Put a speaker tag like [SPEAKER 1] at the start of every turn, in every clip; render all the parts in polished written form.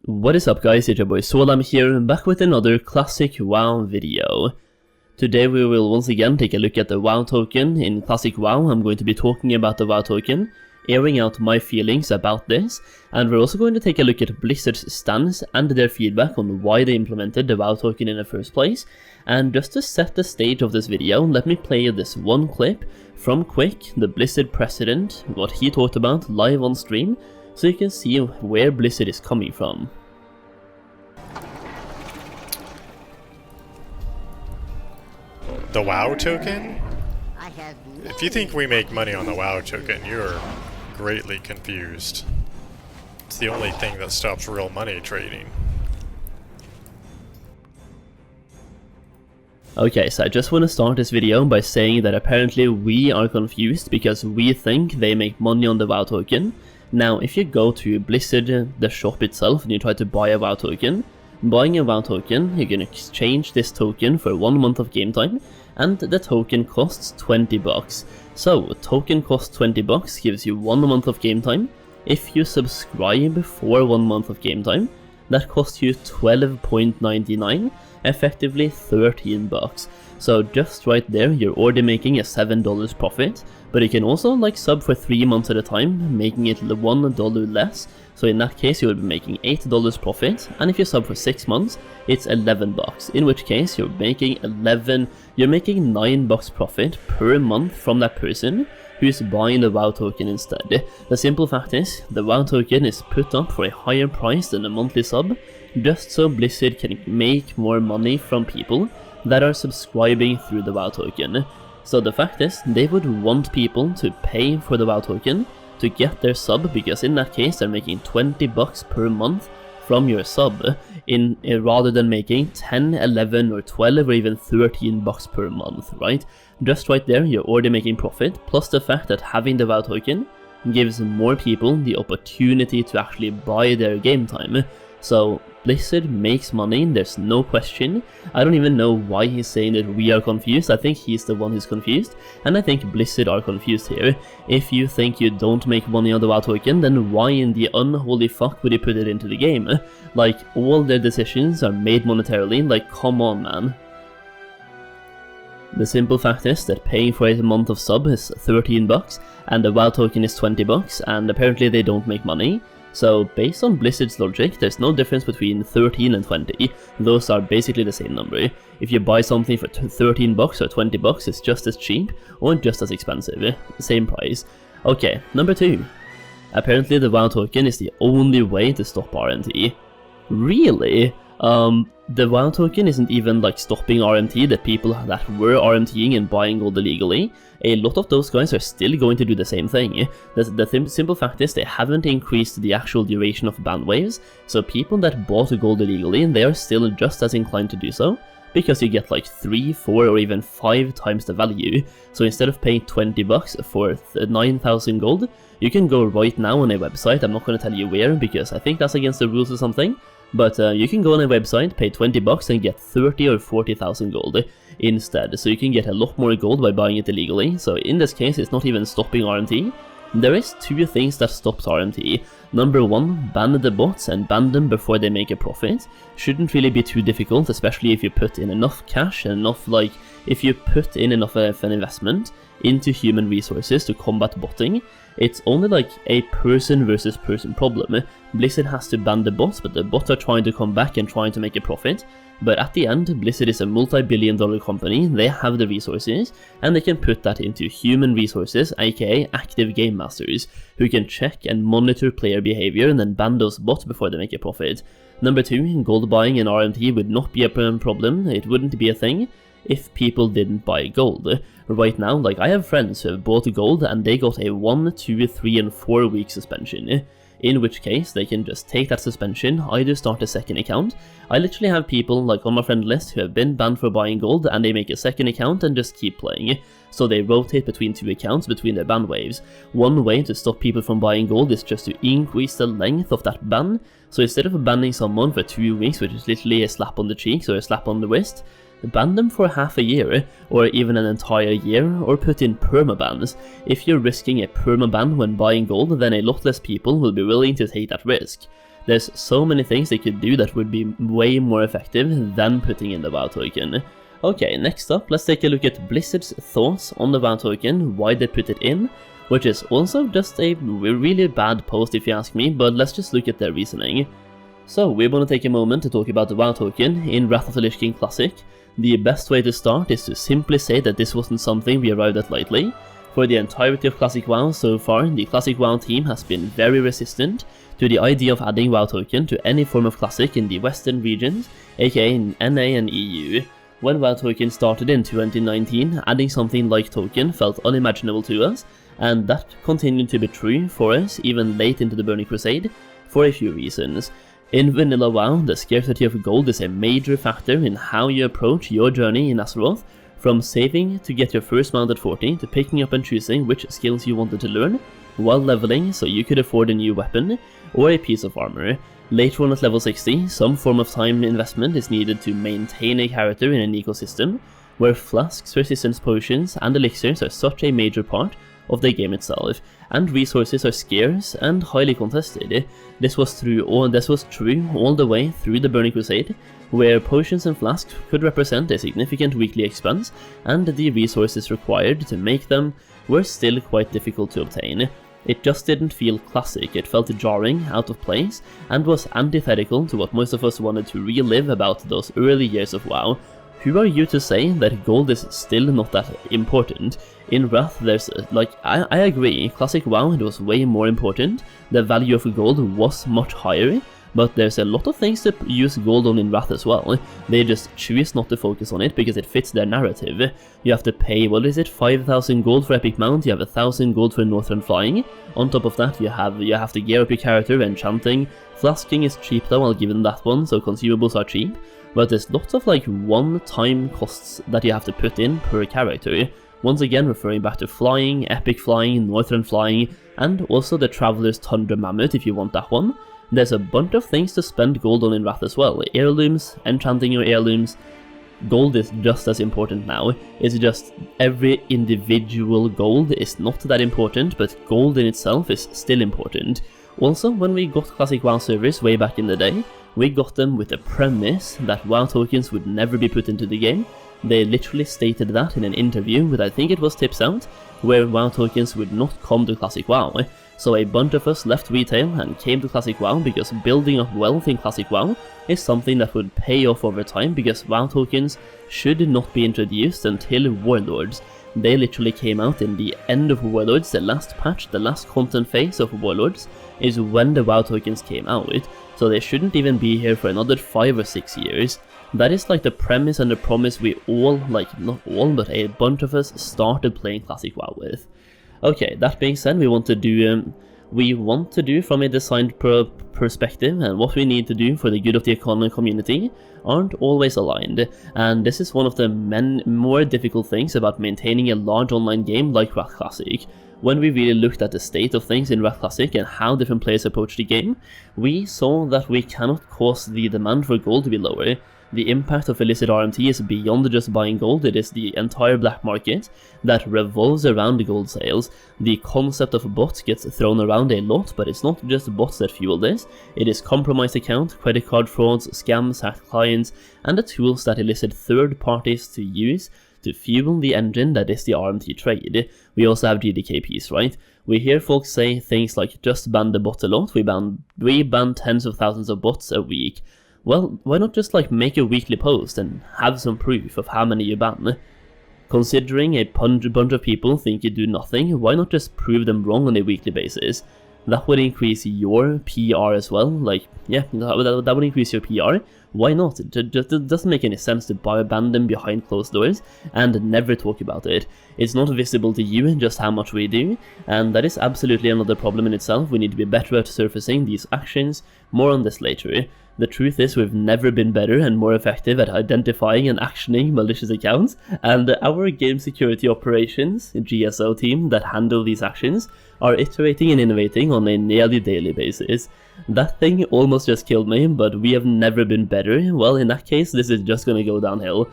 [SPEAKER 1] What is up guys, it's your boy Solam here, back with another classic WoW video. Today we will once again take a look at the WoW token. In classic WoW I'm going to be talking about the WoW token, airing out my feelings about this, and we're also going to take a look at Blizzard's stance and their feedback on why they implemented the WoW token in the first place. And just to set the stage of this video, let me play this one clip from Quick, the Blizzard president, what he talked about live on stream, so you can see where Blizzard is coming from.
[SPEAKER 2] The WoW token? If you think we make money on the WoW token, you're greatly confused. It's the only thing that stops real money trading.
[SPEAKER 1] Okay, so I just want to start this video by saying that apparently we are confused because we think they make money on the WoW token. Now, if you go to Blizzard, the shop itself, and you try to buy a WoW token, buying a WoW token, you can exchange this token for 1 month of game time, and the token costs 20 bucks. So, token costs 20 bucks, gives you 1 month of game time. If you subscribe for 1 month of game time, that costs you 12.99, effectively 13 bucks. So just right there, you're already making a $7 profit, but you can also sub for 3 months at a time, making it $1 less. So in that case, you will be making $8 profit, and if you sub for 6 months, it's 11 bucks. In which case, you're making 9 bucks profit per month from that person who's buying the WoW token instead. The simple fact is, the WoW token is put up for a higher price than a monthly sub, just so Blizzard can make more money from people that are subscribing through the WoW token. So the fact is, they would want people to pay for the WoW token to get their sub, because in that case they're making 20 bucks per month from your sub, rather than making 10, 11 or 12 or even 13 bucks per month, right? Just right there, you're already making profit, plus the fact that having the WoW token gives more people the opportunity to actually buy their game time. So Blizzard makes money, there's no question. I don't even know why he's saying that we are confused. I think he's the one who's confused, and I think Blizzard are confused here. If you think you don't make money on the WoW token, then why in the unholy fuck would you put it into the game? All their decisions are made monetarily, come on man. The simple fact is that paying for a month of sub is 13 bucks, and the WoW token is 20 bucks, and apparently they don't make money. So based on Blizzard's logic, there's no difference between 13 and 20, those are basically the same number. If you buy something for 13 bucks or 20 bucks, it's just as cheap or just as expensive, same price. Okay, number 2. Apparently the WoW token is the only way to stop RMT. Really? The WoW token isn't even stopping RMT, the people that were RMTing and buying gold illegally. A lot of those guys are still going to do the same thing. The simple fact is they haven't increased the actual duration of ban waves, so people that bought gold illegally, they are still just as inclined to do so, because you get 3, 4 or even 5 times the value. So instead of paying 20 bucks for 9,000 gold, you can go right now on a website, I'm not going to tell you where because I think that's against the rules or something, but you can go on a website, pay 20 bucks and get 30 or 40,000 gold instead. So you can get a lot more gold by buying it illegally. So in this case, it's not even stopping RMT. There is 2 things that stops RMT. Number 1, ban the bots and ban them before they make a profit. Shouldn't really be too difficult, especially if you put in enough cash and enough if you put in enough of an investment into human resources to combat botting. It's only a person versus person problem. Blizzard has to ban the bots, but the bots are trying to come back and trying to make a profit. But at the end, Blizzard is a multi-billion-dollar company, they have the resources, and they can put that into human resources, aka active game masters, who can check and monitor player behavior and then ban those bots before they make a profit. Number 2, gold buying in RMT would not be a problem, it wouldn't be a thing if people didn't buy gold. Right now, I have friends who have bought gold and they got a 1, 2, 3 and 4 week suspension. In which case, they can just take that suspension, either start a second account. I literally have people on my friend list who have been banned for buying gold and they make a second account and just keep playing. So they rotate between 2 accounts between their ban waves. One way to stop people from buying gold is just to increase the length of that ban. So instead of banning someone for 2 weeks, which is literally a slap on the cheeks or a slap on the wrist, ban them for half a year, or even an entire year, or put in permabans. If you're risking a permaban when buying gold, then a lot less people will be willing to take that risk. There's so many things they could do that would be way more effective than putting in the WoW token. Okay, next up, let's take a look at Blizzard's thoughts on the WoW token, why they put it in, which is also just a really bad post if you ask me, but let's just look at their reasoning. So, we're going to take a moment to talk about the WoW token in Wrath of the Lich King Classic. The best way to start is to simply say that this wasn't something we arrived at lightly. For the entirety of Classic WoW so far, the Classic WoW team has been very resistant to the idea of adding WoW token to any form of Classic in the Western regions, aka NA and EU. When WoW token started in 2019, adding something like token felt unimaginable to us, and that continued to be true for us even late into the Burning Crusade, for a few reasons. In vanilla WoW, the scarcity of gold is a major factor in how you approach your journey in Azeroth, from saving to get your first mount at 40 to picking up and choosing which skills you wanted to learn, while leveling so you could afford a new weapon or a piece of armor. Later on at level 60, some form of time investment is needed to maintain a character in an ecosystem, where flasks, resistance potions and elixirs are such a major part of the game itself, and resources are scarce and highly contested. This was true all the way through the Burning Crusade, where potions and flasks could represent a significant weekly expense, and the resources required to make them were still quite difficult to obtain. It just didn't feel classic, it felt jarring, out of place, and was antithetical to what most of us wanted to relive about those early years of WoW. Who are you to say that gold is still not that important? In Wrath, there's, I agree, Classic WoW it was way more important, the value of gold was much higher, but there's a lot of things to use gold on in Wrath as well. They just choose not to focus on it because it fits their narrative. You have to pay, what is it, 5,000 gold for Epic Mount, you have 1,000 gold for Northern Flying. On top of that, you have to gear up your character, enchanting. Flasking is cheap though, I'll give them that one, so consumables are cheap. But there's lots of one-time costs that you have to put in per character. Once again referring back to flying, epic flying, northern flying, and also the Traveler's Tundra Mammoth if you want that one. There's a bunch of things to spend gold on in Wrath as well. Heirlooms, enchanting your heirlooms. Gold is just as important now. It's just every individual gold is not that important, but gold in itself is still important. Also, when we got Classic WoW servers way back in the day, we got them with the premise that WoW tokens would never be put into the game. They literally stated that in an interview with, I think it was Tips Out, where WoW tokens would not come to Classic WoW. So a bunch of us left retail and came to Classic WoW because building up wealth in Classic WoW is something that would pay off over time, because WoW tokens should not be introduced until Warlords. They literally came out in the end of Warlords, the last patch, the last content phase of Warlords is when the WoW tokens came out, so they shouldn't even be here for another 5 or 6 years. That is the premise and the promise we all, not all, but a bunch of us started playing Classic WoW with. Okay, that being said, we want to do from a design perspective, and what we need to do for the good of the economy community aren't always aligned, and this is one of the more difficult things about maintaining a large online game like Wrath Classic. When we really looked at the state of things in Wrath Classic and how different players approach the game, we saw that we cannot cause the demand for gold to be lower. The impact of illicit RMT is beyond just buying gold, it is the entire black market that revolves around the gold sales. The concept of bots gets thrown around a lot, but it's not just bots that fuel this. It is compromised accounts, credit card frauds, scams, hacked clients, and the tools that elicit third parties to use to fuel the engine that is the RMT trade. We also have GDKPs, right? We hear folks say things like just ban the bot a lot, we ban tens of thousands of bots a week. Well, why not just make a weekly post and have some proof of how many you ban? Considering a bunch of people think you do nothing, why not just prove them wrong on a weekly basis? That would increase your PR as well, that would increase your PR. Why not? It doesn't make any sense to ban them behind closed doors and never talk about it. It's not visible to you just how much we do, and that is absolutely another problem in itself. We need to be better at surfacing these actions, more on this later. The truth is we've never been better and more effective at identifying and actioning malicious accounts, and our game security operations, GSO team that handle these actions, are iterating and innovating on a nearly daily basis. That thing almost just killed me, but we have never been better. Well, in that case, this is just gonna go downhill.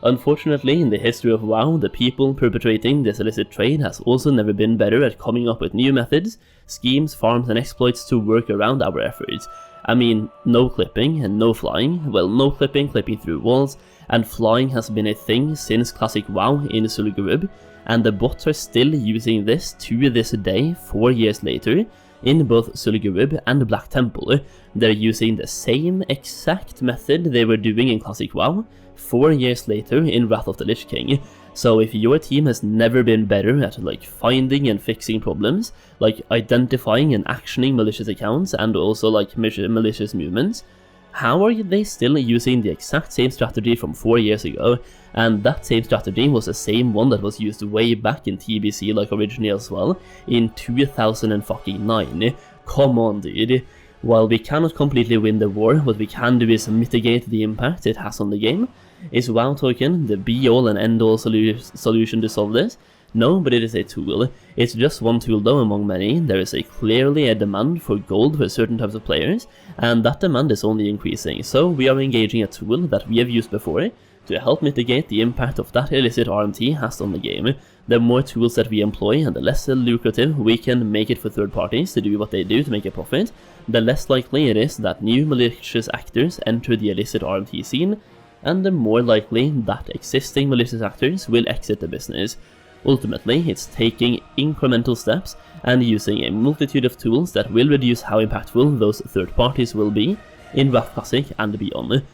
[SPEAKER 1] Unfortunately, in the history of WoW, the people perpetrating this illicit trade has also never been better at coming up with new methods, schemes, farms and exploits to work around our efforts. I mean, no clipping and no flying. Well, no clipping through walls, and flying has been a thing since Classic WoW in Zul'Gurub, and the bots are still using this to this day, 4 years later, in both Zul'Gurub and Black Temple. They're using the same exact method they were doing in Classic WoW 4 years later in Wrath of the Lich King. So if your team has never been better at like finding and fixing problems, like identifying and actioning malicious accounts and also like malicious movements, how are they still using the exact same strategy from 4 years ago? And that same strategy was the same one that was used way back in TBC like originally as well, in 2009. Come on, dude. While we cannot completely win the war, what we can do is mitigate the impact it has on the game. Is WoW token the be-all and end-all solution to solve this? No, but it is a tool. It's just one tool though among many. There is clearly a demand for gold for certain types of players, and that demand is only increasing, so we are engaging a tool that we have used before to help mitigate the impact of that illicit RMT has on the game. The more tools that we employ and the less lucrative we can make it for third parties to do what they do to make a profit, the less likely it is that new malicious actors enter the illicit RMT scene, and the more likely that existing malicious actors will exit the business. Ultimately, it's taking incremental steps and using a multitude of tools that will reduce how impactful those third parties will be in Wrath Classic and beyond.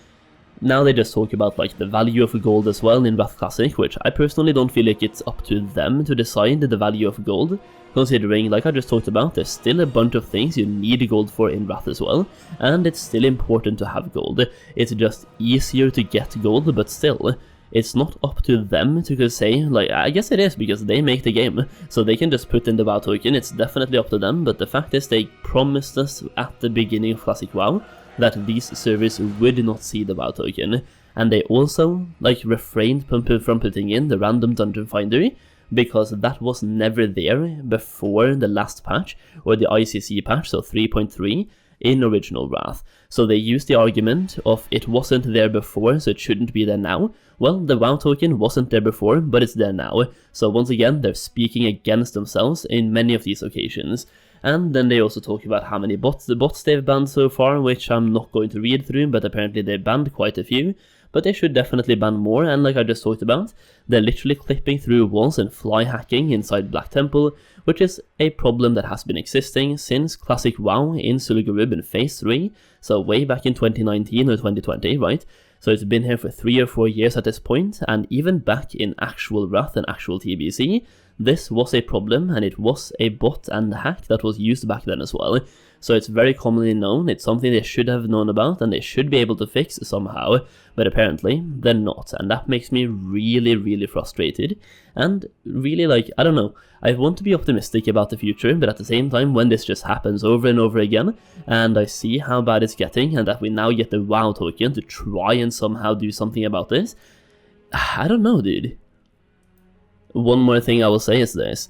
[SPEAKER 1] Now they just talk about like the value of gold as well in Wrath Classic, which I personally don't feel like it's up to them to decide the value of gold, considering, like I just talked about, there's still a bunch of things you need gold for in Wrath as well, and it's still important to have gold. It's just easier to get gold, but still, it's not up to them to say, like, I guess it is because they make the game, so they can just put in the WoW token. It's definitely up to them, but the fact is they promised us at the beginning of Classic WoW that these servers would not see the WoW token, and they also like refrained from putting in the random dungeon finder because that was never there before the last patch, or the ICC patch, so 3.3 in original Wrath. So they used the argument of it wasn't there before, so it shouldn't be there now. Well, the WoW token wasn't there before, but it's there now. So once again, they're speaking against themselves in many of these occasions. And then they also talk about how many bots they've banned so far, which I'm not going to read through, but apparently they banned quite a few. But they should definitely ban more, and like I just talked about, they're literally clipping through walls and fly hacking inside Black Temple, which is a problem that has been existing since Classic WoW in Zul'Gurub in Phase 3, so way back in 2019 or 2020, right? So it's been here for 3 or 4 years at this point, and even back in actual Wrath and actual TBC, this was a problem, and it was a bot and hack that was used back then as well. So it's very commonly known, it's something they should have known about and they should be able to fix somehow, but apparently they're not, and that makes me really frustrated, and really like, I don't know, I want to be optimistic about the future, but at the same time when this just happens over and over again, and I see how bad it's getting, and that we now get the WoW token to try and somehow do something about this, I don't know, dude. One more thing I will say is this.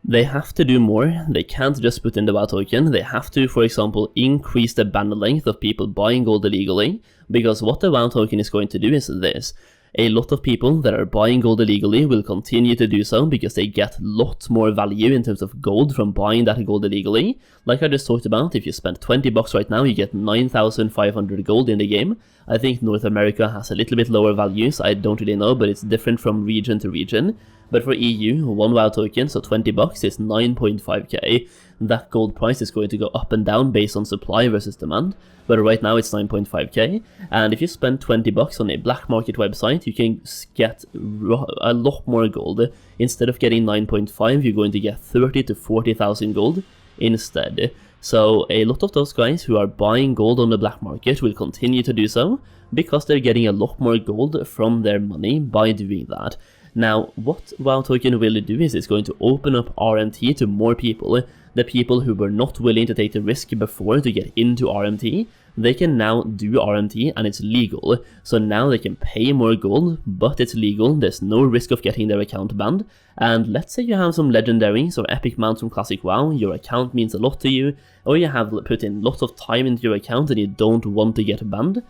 [SPEAKER 1] They have to do more. They can't just put in the WoW token. They have to, for example, increase the ban length of people buying gold illegally, because what the WoW token is going to do is this. A lot of people that are buying gold illegally will continue to do so because they get lots more value in terms of gold from buying that gold illegally. Like I just talked about, if you spend 20 bucks right now, you get 9,500 gold in the game. I think North America has a little bit lower values, I don't really know, but it's different from region to region. But for EU, one WoW token, so 20 bucks, is 9.5k. That gold price is going to go up and down based on supply versus demand, but right now it's 9.5k. And if you spend 20 bucks on a black market website, you can get a lot more gold. Instead of getting 9.5, you're going to get 30 to 40,000 gold instead. So a lot of those guys who are buying gold on the black market will continue to do so, because they're getting a lot more gold from their money by doing that. Now, what WoW token will do is it's going to open up RMT to more people. The people who were not willing to take the risk before to get into RMT, they can now do RMT and it's legal. So now they can pay more gold, but it's legal, there's no risk of getting their account banned. And let's say you have some legendaries or epic mounts from Classic WoW, your account means a lot to you, or you have put in lots of time into your account and you don't want to get banned.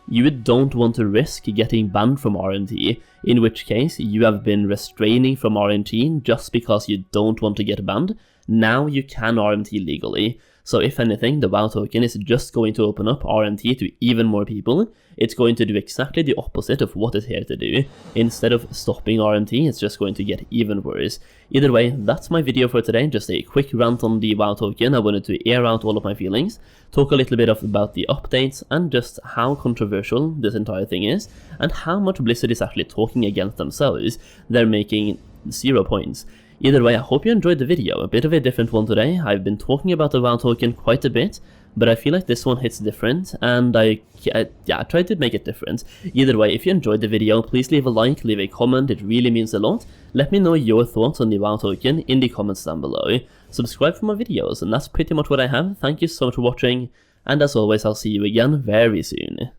[SPEAKER 1] You don't want to risk getting banned from RMT, in which case you have been restraining from RMT just because you don't want to get banned. Now you can RMT legally. So if anything, the WoW token is just going to open up RMT to even more people. It's going to do exactly the opposite of what it's here to do. Instead of stopping RMT, it's just going to get even worse. Either way, that's my video for today, just a quick rant on the WoW token. I wanted to air out all of my feelings, talk a little bit about the updates, and just how controversial this entire thing is, and how much Blizzard is actually talking against themselves. They're making 0 points. Either way, I hope you enjoyed the video, a bit of a different one today. I've been talking about the WoW token quite a bit, but I feel like this one hits different, and I tried to make it different. Either way, if you enjoyed the video, please leave a like, leave a comment, it really means a lot. Let me know your thoughts on the WoW token in the comments down below. Subscribe for more videos, and that's pretty much what I have. Thank you so much for watching, and as always, I'll see you again very soon.